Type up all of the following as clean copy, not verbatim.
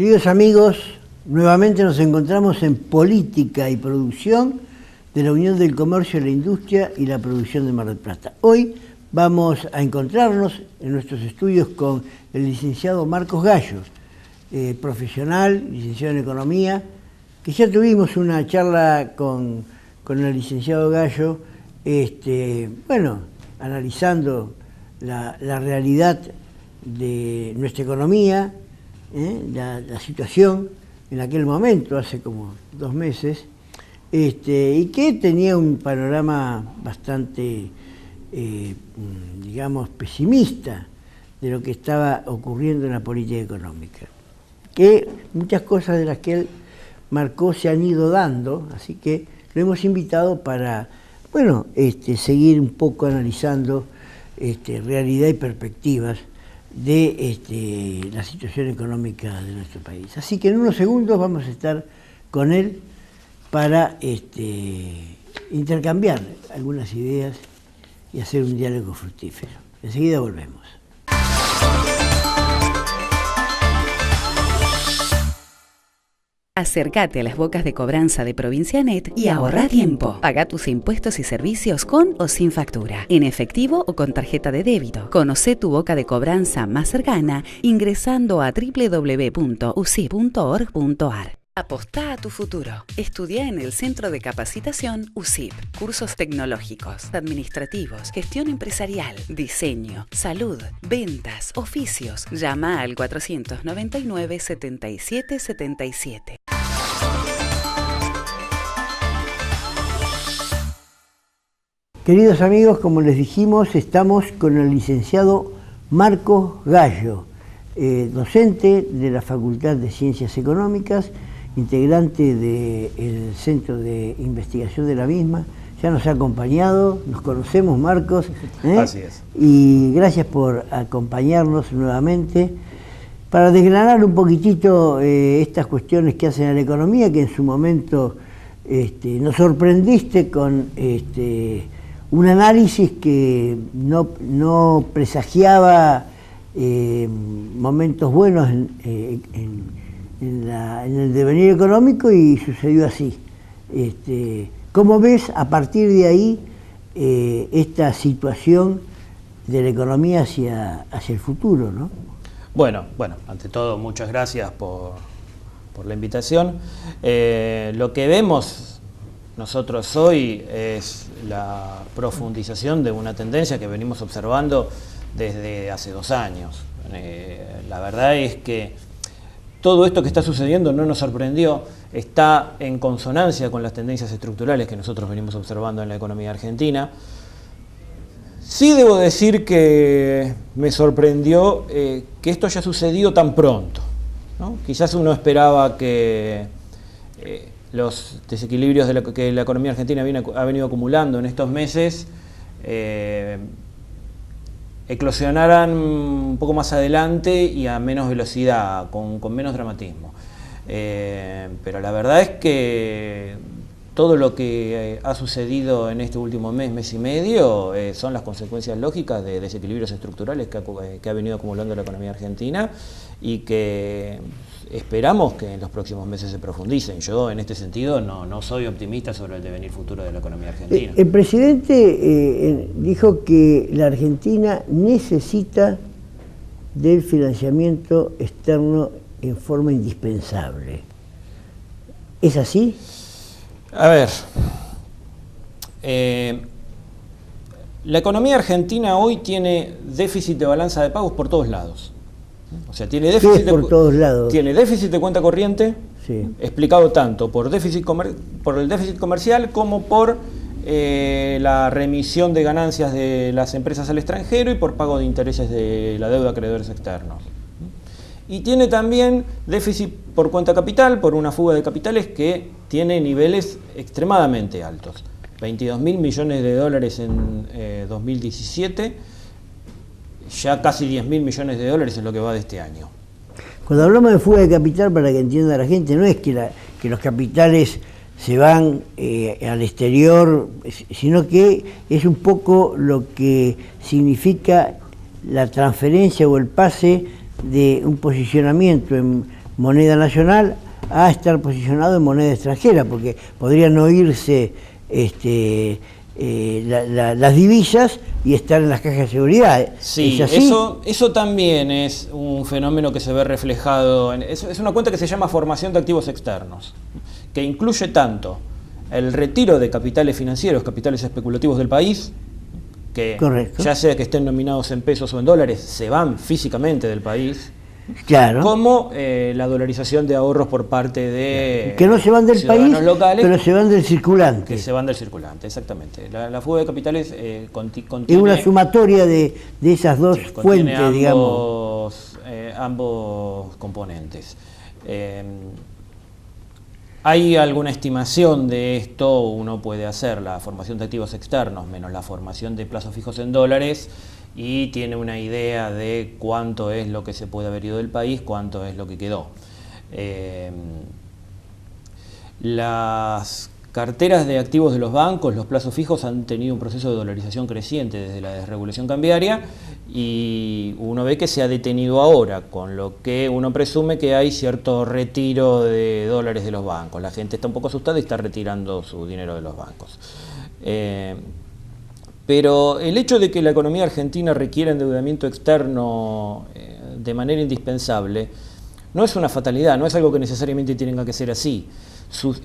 Queridos amigos, nuevamente nos encontramos en Política y Producción de la Unión del Comercio, la Industria y la Producción de Mar del Plata. Hoy vamos a encontrarnos en nuestros estudios con el licenciado Marcos Gallo, profesional, licenciado en Economía, que ya tuvimos una charla con el licenciado Gallo, analizando la realidad de nuestra economía, la situación en aquel momento, hace como 2 meses, y que tenía un panorama bastante, pesimista de lo que estaba ocurriendo en la política económica. Que muchas cosas de las que él marcó se han ido dando, así que lo hemos invitado para, seguir un poco analizando realidad y perspectivas de la situación económica de nuestro país. Así que en unos segundos vamos a estar con él para intercambiar algunas ideas y hacer un diálogo fructífero. Enseguida volvemos. Acércate a las bocas de cobranza de Provincianet y ahorra tiempo. Paga tus impuestos y servicios con o sin factura, en efectivo o con tarjeta de débito. Conocé tu boca de cobranza más cercana ingresando a www.usip.org.ar. Apostá a tu futuro. Estudia en el Centro de Capacitación USIP. Cursos tecnológicos, administrativos, gestión empresarial, diseño, salud, ventas, oficios. Llama al 499-7777. Queridos amigos, como les dijimos, estamos con el licenciado Marcos Gallo, docente de la Facultad de Ciencias Económicas, integrante del Centro de Investigación de la misma. Ya nos ha acompañado, nos conocemos, Marcos. Así es. Y gracias por acompañarnos nuevamente para desgranar un poquitito estas cuestiones que hacen a la economía, que en su momento nos sorprendiste con un análisis que no presagiaba momentos buenos en el devenir económico, y sucedió así. ¿Cómo ves a partir de ahí esta situación de la economía hacia el futuro, ¿no? Bueno, ante todo, muchas gracias por la invitación. Lo que vemos nosotros hoy es la profundización de una tendencia que venimos observando desde hace 2 años. La verdad es que todo esto que está sucediendo no nos sorprendió, está en consonancia con las tendencias estructurales que nosotros venimos observando en la economía argentina. Sí debo decir que me sorprendió que esto haya sucedido tan pronto, ¿no? Quizás uno esperaba que los desequilibrios que la economía argentina ha venido acumulando en estos meses eclosionaran un poco más adelante y a menos velocidad, con menos dramatismo. Pero la verdad es que todo lo que ha sucedido en este último mes y medio, son las consecuencias lógicas de desequilibrios estructurales que ha venido acumulando la economía argentina y que esperamos que en los próximos meses se profundicen. Yo, en este sentido, no soy optimista sobre el devenir futuro de la economía argentina. El presidente dijo que la Argentina necesita del financiamiento externo en forma indispensable. ¿Es así? A ver, la economía argentina hoy tiene déficit de balanza de pagos por todos lados. O sea, tiene déficit por todos lados. Tiene déficit de cuenta corriente, sí, explicado tanto por el déficit comercial como por la remisión de ganancias de las empresas al extranjero y por pago de intereses de la deuda a acreedores externos. Y tiene también déficit por cuenta capital, por una fuga de capitales que tiene niveles extremadamente altos. 22.000 millones de dólares en 2017, ya casi 10.000 millones de dólares en lo que va de este año. Cuando hablamos de fuga de capital, para que entienda la gente, no es que los capitales se van al exterior, sino que es un poco lo que significa la transferencia o el pase de un posicionamiento en moneda nacional a estar posicionado en moneda extranjera, porque podrían no irse las divisas y estar en las cajas de seguridad. Sí, ¿es así? eso también es un fenómeno que se ve reflejado, es una cuenta que se llama formación de activos externos, que incluye tanto el retiro de capitales financieros, capitales especulativos del país, que correcto, ya sea que estén nominados en pesos o en dólares, se van físicamente del país, claro, como la dolarización de ahorros por parte de que no se van del país, locales, pero se van del circulante. que se van del circulante, exactamente. La fuga de capitales contiene... Es una sumatoria de esas dos fuentes, ambos, digamos. Ambos componentes. ¿Hay alguna estimación de esto? Uno puede hacer la formación de activos externos menos la formación de plazos fijos en dólares y tiene una idea de cuánto es lo que se puede haber ido del país, cuánto es lo que quedó. Las carteras de activos de los bancos, los plazos fijos, han tenido un proceso de dolarización creciente desde la desregulación cambiaria y uno ve que se ha detenido ahora, con lo que uno presume que hay cierto retiro de dólares de los bancos. La gente está un poco asustada y está retirando su dinero de los bancos. Pero el hecho de que la economía argentina requiera endeudamiento externo de manera indispensable no es una fatalidad, no es algo que necesariamente tenga que ser así.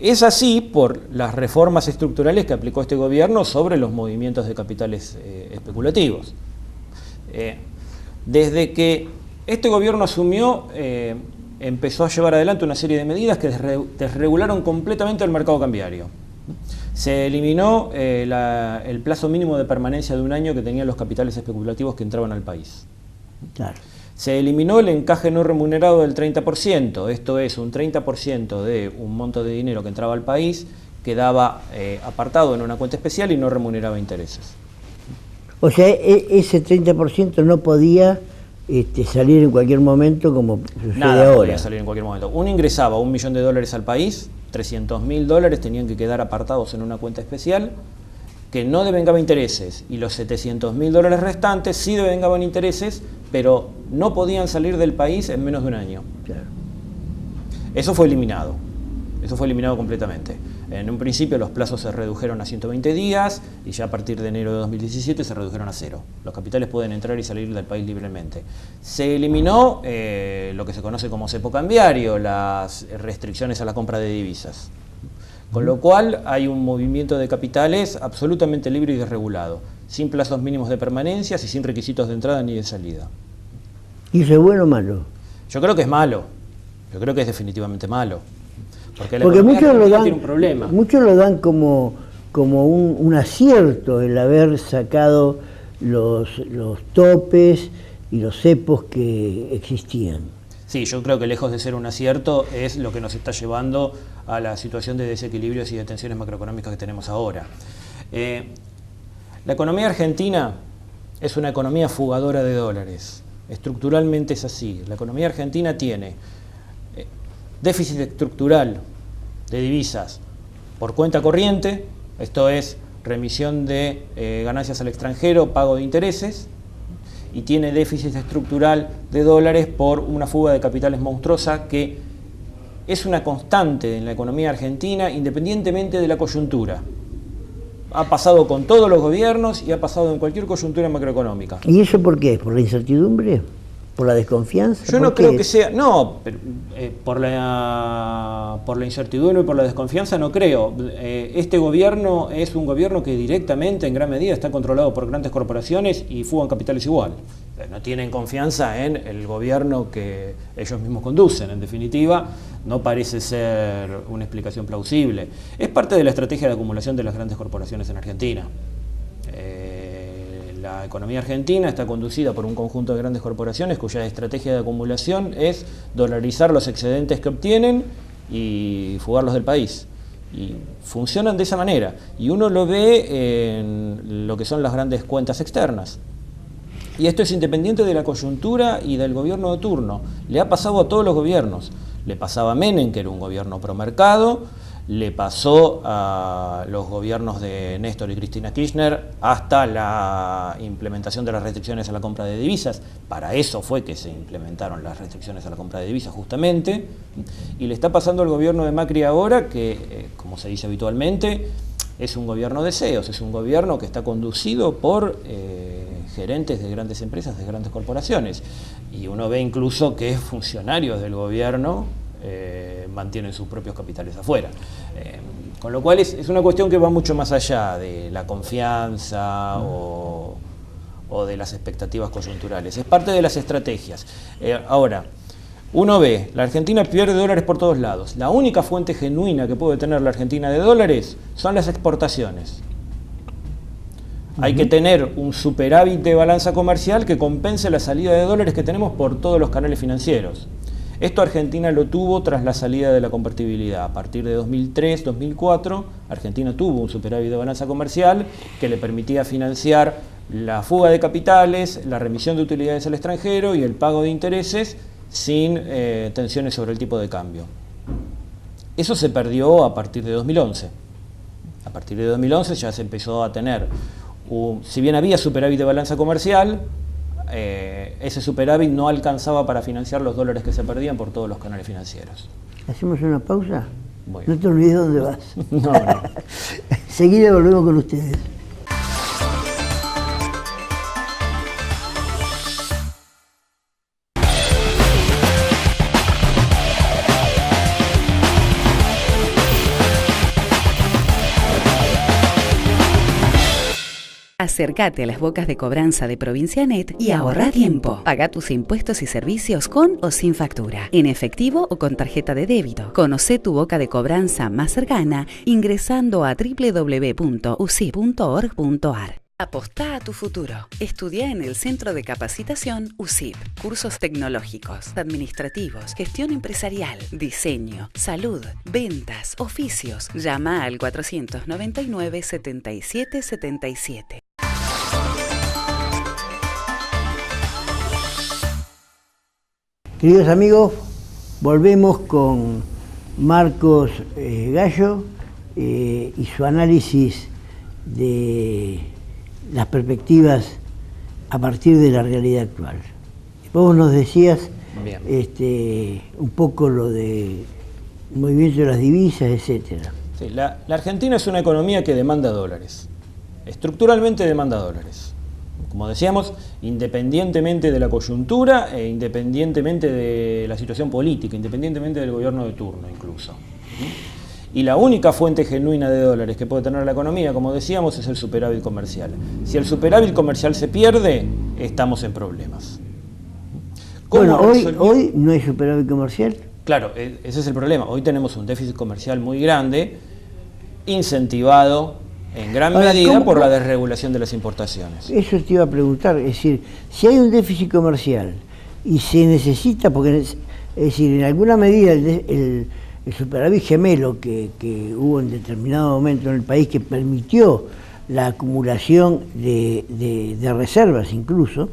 Es así por las reformas estructurales que aplicó este gobierno sobre los movimientos de capitales especulativos. Desde que este gobierno asumió, empezó a llevar adelante una serie de medidas que desregularon completamente el mercado cambiario. Se eliminó el plazo mínimo de permanencia de un año que tenían los capitales especulativos que entraban al país. Claro. Se eliminó el encaje no remunerado del 30%, esto es, un 30% de un monto de dinero que entraba al país quedaba apartado en una cuenta especial y no remuneraba intereses. O sea, ese 30% no podía salir en cualquier momento como sucede Nada ahora. podía salir en cualquier momento. Uno ingresaba $1 millón al país, $300.000 tenían que quedar apartados en una cuenta especial que no devengaba intereses, y los $700.000 restantes sí devengaban intereses, pero no podían salir del país en menos de un año. Claro. Eso fue eliminado completamente. En un principio los plazos se redujeron a 120 días y ya a partir de enero de 2017 se redujeron a 0. Los capitales pueden entrar y salir del país libremente. Se eliminó lo que se conoce como cepo cambiario, las restricciones a la compra de divisas. Con lo cual hay un movimiento de capitales absolutamente libre y desregulado, sin plazos mínimos de permanencia y sin requisitos de entrada ni de salida. ¿Y eso es bueno o malo? Yo creo que es malo, yo creo que es definitivamente malo. Porque muchos lo dan, tiene un problema. Muchos lo dan como un acierto el haber sacado los topes y los cepos que existían. Sí, yo creo que lejos de ser un acierto es lo que nos está llevando a la situación de desequilibrios y de tensiones macroeconómicas que tenemos ahora. La economía argentina es una economía fugadora de dólares. Estructuralmente es así. La economía argentina tiene déficit estructural de divisas por cuenta corriente, esto es remisión de ganancias al extranjero, pago de intereses, y tiene déficit estructural de dólares por una fuga de capitales monstruosa que es una constante en la economía argentina independientemente de la coyuntura. Ha pasado con todos los gobiernos y ha pasado en cualquier coyuntura macroeconómica. ¿Y eso por qué? ¿Por la incertidumbre? ¿Por la desconfianza? Yo no creo que sea... No, por la incertidumbre y por la desconfianza no creo. Este gobierno es un gobierno que directamente, en gran medida, está controlado por grandes corporaciones y fugan capitales igual. No tienen confianza en el gobierno que ellos mismos conducen. En definitiva, no parece ser una explicación plausible. Es parte de la estrategia de acumulación de las grandes corporaciones en Argentina. La economía argentina está conducida por un conjunto de grandes corporaciones cuya estrategia de acumulación es dolarizar los excedentes que obtienen y fugarlos del país. Y funcionan de esa manera. Y uno lo ve en lo que son las grandes cuentas externas. Y esto es independiente de la coyuntura y del gobierno de turno. Le ha pasado a todos los gobiernos. Le pasaba a Menem, que era un gobierno promercado, le pasó a los gobiernos de Néstor y Cristina Kirchner hasta la implementación de las restricciones a la compra de divisas. Para eso fue que se implementaron las restricciones a la compra de divisas justamente, y le está pasando al gobierno de Macri ahora que, como se dice habitualmente, es un gobierno de CEOs, es un gobierno que está conducido por gerentes de grandes empresas, de grandes corporaciones, y uno ve incluso que funcionarios del gobierno mantienen sus propios capitales afuera. Con lo cual es una cuestión que va mucho más allá de la confianza o de las expectativas coyunturales. Es parte de las estrategias. Ahora, uno ve, la Argentina pierde dólares por todos lados. La única fuente genuina que puede tener la Argentina de dólares son las exportaciones. Hay que tener un superávit de balanza comercial que compense la salida de dólares que tenemos por todos los canales financieros. Esto Argentina lo tuvo tras la salida de la convertibilidad. A partir de 2003-2004, Argentina tuvo un superávit de balanza comercial que le permitía financiar la fuga de capitales, la remisión de utilidades al extranjero y el pago de intereses sin tensiones sobre el tipo de cambio. Eso se perdió a partir de 2011. A partir de 2011 ya se empezó a tener, si bien había superávit de balanza comercial, ese superávit no alcanzaba para financiar los dólares que se perdían por todos los canales financieros. ¿Hacemos una pausa? Bueno. No te olvides dónde vas. No, no. Seguida volvemos con ustedes. Acércate a las bocas de cobranza de Provincianet y ahorra tiempo. Paga tus impuestos y servicios con o sin factura, en efectivo o con tarjeta de débito. Conoce tu boca de cobranza más cercana ingresando a www.usip.org.ar. Apostá a tu futuro. Estudia en el Centro de Capacitación USIP. Cursos tecnológicos, administrativos, gestión empresarial, diseño, salud, ventas, oficios. Llama al 499 77 77. Queridos amigos, volvemos con Marcos Gallo y su análisis de las perspectivas a partir de la realidad actual. Vos nos decías un poco lo de movimiento de las divisas, etcétera. Sí, la Argentina es una economía que demanda dólares, estructuralmente demanda dólares. Como decíamos, independientemente de la coyuntura e independientemente de la situación política, independientemente del gobierno de turno incluso. Y la única fuente genuina de dólares que puede tener la economía, como decíamos, es el superávit comercial. Si el superávit comercial se pierde, estamos en problemas. Bueno, hoy no hay superávit comercial. Claro, ese es el problema. Hoy tenemos un déficit comercial muy grande, incentivado en gran medida por la desregulación de las importaciones. Eso te iba a preguntar, es decir, si hay un déficit comercial y se necesita, porque es decir, en alguna medida el superávit gemelo que hubo en determinado momento en el país que permitió la acumulación de reservas incluso,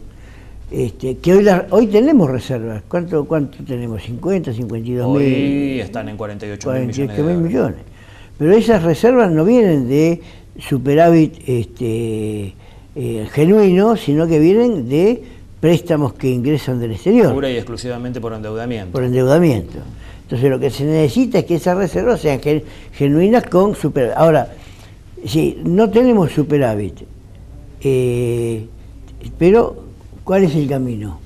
que hoy tenemos reservas. ¿Cuánto tenemos? ¿50, 52 mil? Hoy están en 48 mil millones. Pero esas reservas no vienen de superávit genuino, sino que vienen de préstamos que ingresan del exterior. Pura y exclusivamente por endeudamiento. Por endeudamiento. Entonces lo que se necesita es que esas reservas sean genuinas con superávit. Ahora, sí, no tenemos superávit, pero ¿cuál es el camino?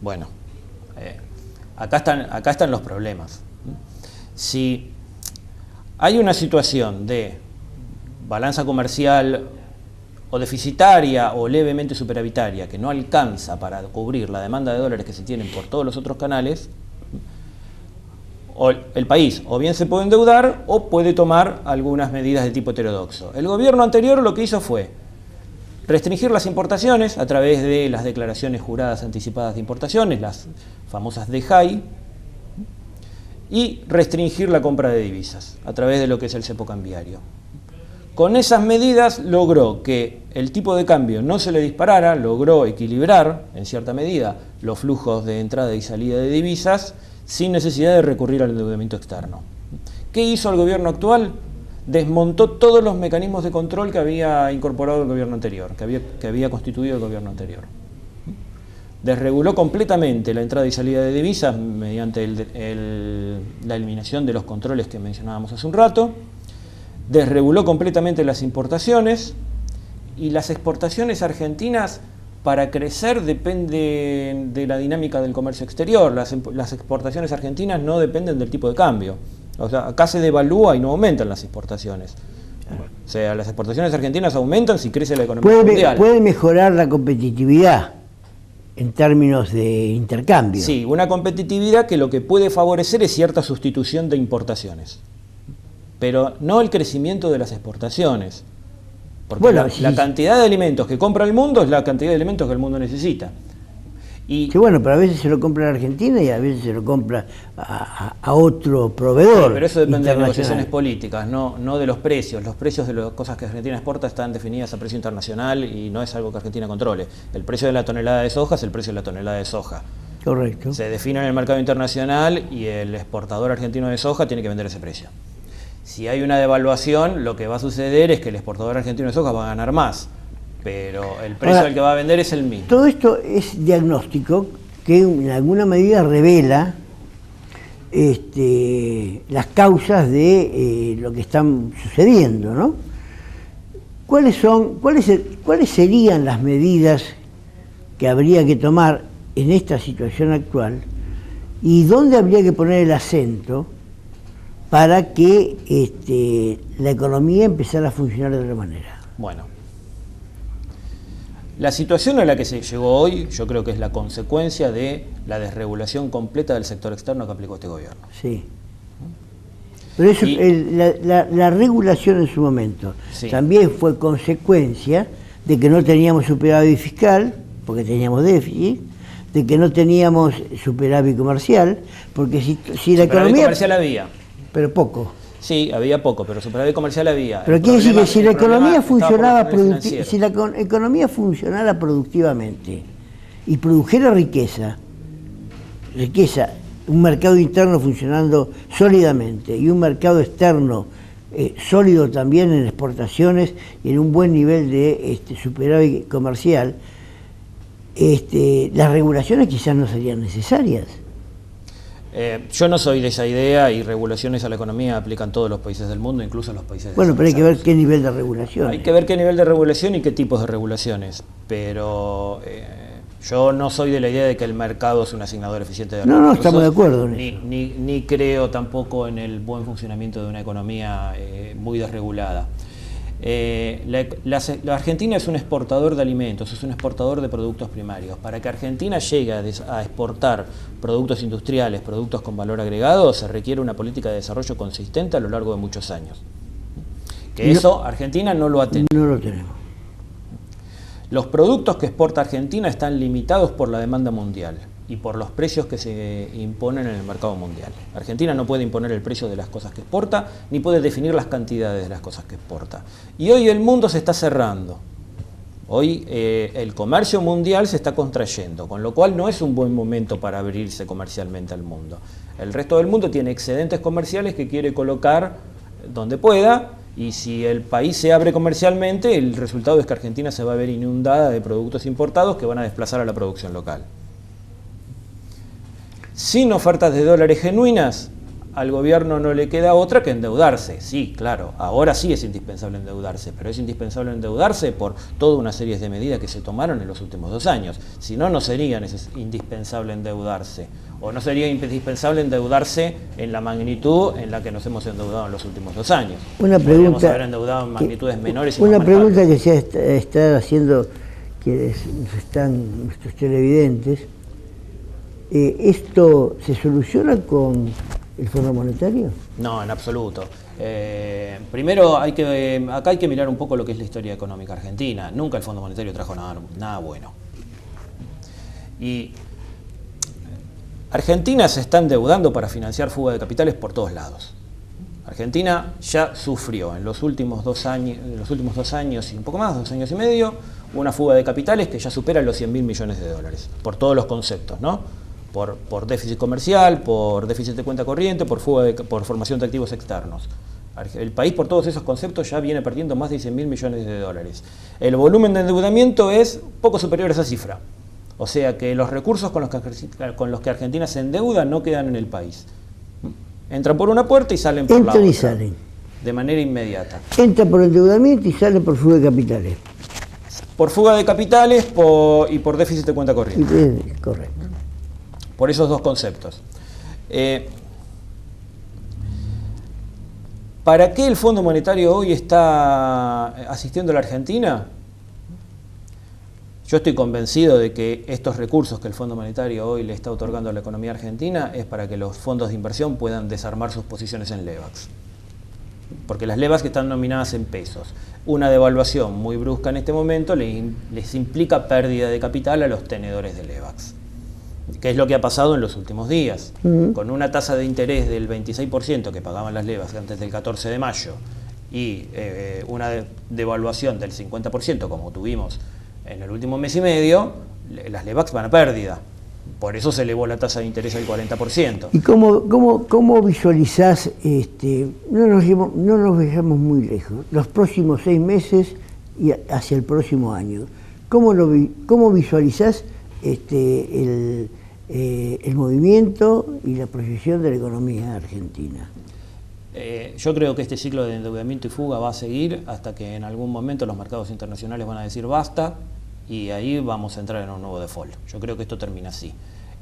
Bueno, acá están los problemas. Si hay una situación de balanza comercial o deficitaria o levemente superavitaria que no alcanza para cubrir la demanda de dólares que se tienen por todos los otros canales, el país o bien se puede endeudar o puede tomar algunas medidas de tipo heterodoxo. El gobierno anterior lo que hizo fue restringir las importaciones a través de las declaraciones juradas anticipadas de importaciones, las famosas DEJAI, y restringir la compra de divisas a través de lo que es el cepo cambiario. Con esas medidas logró que el tipo de cambio no se le disparara, logró equilibrar en cierta medida los flujos de entrada y salida de divisas sin necesidad de recurrir al endeudamiento externo. ¿Qué hizo el gobierno actual? Desmontó todos los mecanismos de control que había incorporado el gobierno anterior, que había constituido el gobierno anterior. Desreguló completamente la entrada y salida de divisas mediante la eliminación de los controles que mencionábamos hace un rato. Desreguló completamente las importaciones, y las exportaciones argentinas, para crecer, depende de la dinámica del comercio exterior. Las exportaciones argentinas no dependen del tipo de cambio. O sea, acá se devalúa y no aumentan las exportaciones. O sea, las exportaciones argentinas aumentan si crece la economía mundial. Puede mejorar la competitividad en términos de intercambio. Sí, una competitividad que lo que puede favorecer es cierta sustitución de importaciones, pero no el crecimiento de las exportaciones. Porque bueno, la cantidad de alimentos que compra el mundo es la cantidad de alimentos que el mundo necesita. Sí, bueno, pero a veces se lo compra en Argentina y a veces se lo compra a otro proveedor. Sí, pero eso depende de negociaciones políticas, no de los precios. Los precios de las cosas que Argentina exporta están definidas a precio internacional y no es algo que Argentina controle. El precio de la tonelada de soja es el precio de la tonelada de soja. Correcto. Se define en el mercado internacional y el exportador argentino de soja tiene que vender ese precio. Si hay una devaluación, lo que va a suceder es que el exportador argentino de soja va a ganar más, pero el precio al que va a vender es el mismo. Todo esto es diagnóstico que en alguna medida revela las causas de lo que están sucediendo, ¿no? ¿Cuáles serían las medidas que habría que tomar en esta situación actual y dónde habría que poner el acento para que la economía empezara a funcionar de otra manera? Bueno, la situación a la que se llegó hoy, yo creo que es la consecuencia de la desregulación completa del sector externo que aplicó este gobierno. Sí. Pero eso, la regulación en su momento también fue consecuencia de que no teníamos superávit fiscal, porque teníamos déficit, de que no teníamos superávit comercial, porque si la economía... comercial había. Pero poco. Sí, había poco, pero superávit comercial había. Pero quiere decir que si la economía funcionara productivamente y produjera riqueza, un mercado interno funcionando sólidamente y un mercado externo sólido también en exportaciones y en un buen nivel de superávit comercial, las regulaciones quizás no serían necesarias. Yo no soy de esa idea, y regulaciones a la economía aplican todos los países del mundo, incluso los países Bueno, pero hay que ver qué nivel de regulación. Hay que ver qué nivel de regulación y qué tipos de regulaciones, pero yo no soy de la idea de que el mercado es un asignador eficiente de recursos. No, estamos de acuerdo en eso. Ni creo tampoco en el buen funcionamiento de una economía muy desregulada. La Argentina es un exportador de alimentos, es un exportador de productos primarios. Para que Argentina llegue a exportar productos industriales, productos con valor agregado, se requiere una política de desarrollo consistente a lo largo de muchos años. Eso Argentina no lo ha tenido. No lo tenemos. Los productos que exporta Argentina están limitados por la demanda mundial y por los precios que se imponen en el mercado mundial. Argentina no puede imponer el precio de las cosas que exporta, ni puede definir las cantidades de las cosas que exporta. Y hoy el mundo se está cerrando. Hoy el comercio mundial se está contrayendo, con lo cual no es un buen momento para abrirse comercialmente al mundo. El resto del mundo tiene excedentes comerciales que quiere colocar donde pueda, y si el país se abre comercialmente, el resultado es que Argentina se va a ver inundada de productos importados que van a desplazar a la producción local. Sin ofertas de dólares genuinas, al gobierno no le queda otra que endeudarse. Sí, claro, ahora sí es indispensable endeudarse, pero es indispensable endeudarse por toda una serie de medidas que se tomaron en los últimos 2 años. Si no, no sería indispensable endeudarse, o no sería indispensable endeudarse en la magnitud en la que nos hemos endeudado en los últimos 2 años. Podríamos haber endeudado en magnitudes menores. Una pregunta que se está haciendo quienes están, nuestros televidentes. ¿Esto se soluciona con el Fondo Monetario? No, en absoluto. Primero, acá hay que mirar un poco lo que es la historia económica argentina. Nunca el Fondo Monetario trajo nada bueno. Y Argentina se está endeudando para financiar fuga de capitales por todos lados. Argentina ya sufrió en los últimos 2 años y un poco más, 2 años y medio, una fuga de capitales que ya supera los 100.000 millones de dólares, por todos los conceptos, ¿no? por déficit comercial, por déficit de cuenta corriente, por formación de activos externos. El país, por todos esos conceptos, ya viene perdiendo más de 100.000 millones de dólares. El volumen de endeudamiento es poco superior a esa cifra. O sea que los recursos con los que Argentina se endeuda no quedan en el país. Entran por una puerta y salen por la otra. Entran y salen. De manera inmediata. Entran por endeudamiento y salen por fuga de capitales. Por fuga de capitales y por déficit de cuenta corriente. Correcto. Por esos dos conceptos. ¿Para qué el Fondo Monetario hoy está asistiendo a la Argentina? Yo estoy convencido de que estos recursos que el Fondo Monetario hoy le está otorgando a la economía argentina es para que los fondos de inversión puedan desarmar sus posiciones en LEVAX. Porque las LEVAX están nominadas en pesos. Una devaluación muy brusca en este momento les implica pérdida de capital a los tenedores de LEVAX. ¿Qué es lo que ha pasado en los últimos días? Con una tasa de interés del 26% que pagaban las LEVAX antes del 14 de mayo y una devaluación del 50% como tuvimos en el último mes y medio, las LEVAX van a pérdida. Por eso se elevó la tasa de interés al 40%. ¿Y cómo visualizás, no nos vayamos muy lejos, los próximos 6 meses y hacia el próximo año? ¿Cómo visualizás el movimiento y la proyección de la economía argentina? Yo creo que este ciclo de endeudamiento y fuga va a seguir hasta que en algún momento los mercados internacionales van a decir basta y ahí vamos a entrar en un nuevo default. Yo creo que esto termina así.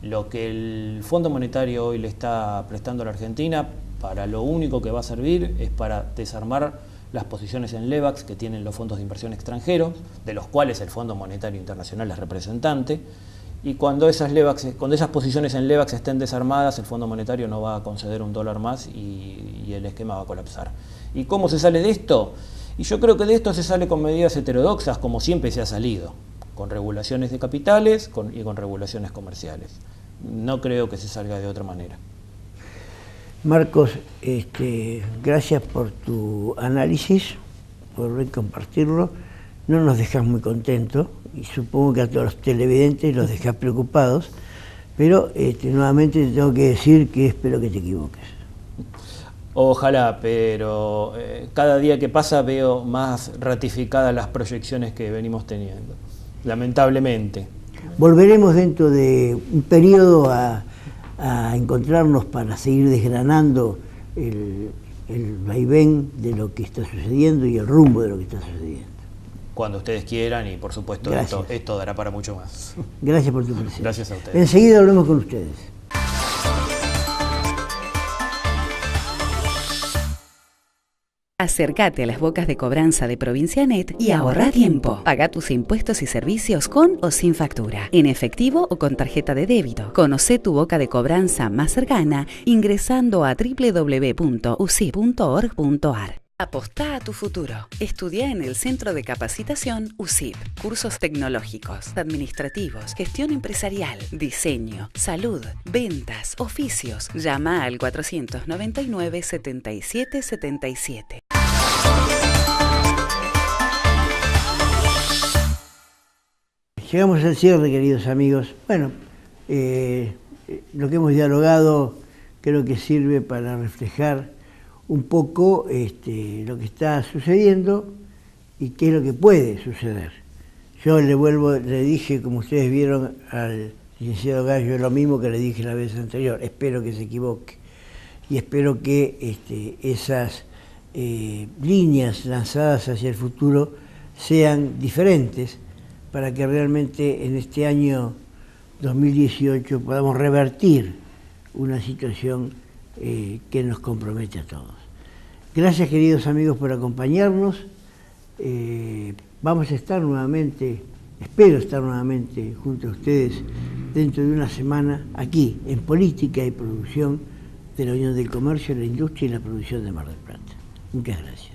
Lo que el Fondo Monetario hoy le está prestando a la Argentina, para lo único que va a servir es para desarmar las posiciones en LEVAX que tienen los fondos de inversión extranjeros, de los cuales el Fondo Monetario Internacional es representante. Y cuando esas posiciones en LEVAX estén desarmadas, el Fondo Monetario no va a conceder $1 más y el esquema va a colapsar. ¿Y cómo se sale de esto? Y yo creo que de esto se sale con medidas heterodoxas, como siempre se ha salido, con regulaciones de capitales y con regulaciones comerciales. No creo que se salga de otra manera. Marcos, gracias por tu análisis, por compartirlo. No nos dejas muy contentos y supongo que a todos los televidentes los dejas preocupados, pero nuevamente te tengo que decir que espero que te equivoques. Ojalá, pero cada día que pasa veo más ratificadas las proyecciones que venimos teniendo, lamentablemente. Volveremos dentro de un periodo a encontrarnos para seguir desgranando el vaivén de lo que está sucediendo y el rumbo de lo que está sucediendo. Cuando ustedes quieran y por supuesto esto dará para mucho más. Gracias por tu presencia. Gracias a ustedes. Enseguida hablamos con ustedes. Acércate a las bocas de cobranza de Provincianet y ahorra tiempo. Paga tus impuestos y servicios con o sin factura, en efectivo o con tarjeta de débito. Conoce tu boca de cobranza más cercana ingresando a www.usip.org.ar. Apostá a tu futuro. Estudia en el Centro de Capacitación USIP. Cursos tecnológicos, administrativos, gestión empresarial, diseño, salud, ventas, oficios. Llama al 499 77 77. Llegamos al cierre, queridos amigos. Bueno, lo que hemos dialogado creo que sirve para reflejar un poco lo que está sucediendo y qué es lo que puede suceder. Yo le dije, como ustedes vieron al licenciado Gallo, lo mismo que le dije la vez anterior. Espero que se equivoque y espero que esas líneas lanzadas hacia el futuro sean diferentes para que realmente en este año 2018 podamos revertir una situación que nos compromete a todos. Gracias, queridos amigos, por acompañarnos. Vamos a estar nuevamente, espero estar nuevamente junto a ustedes dentro de una semana aquí en Política y Producción de la Unión del Comercio, la Industria y la Producción de Mar del Plata. Muchas gracias.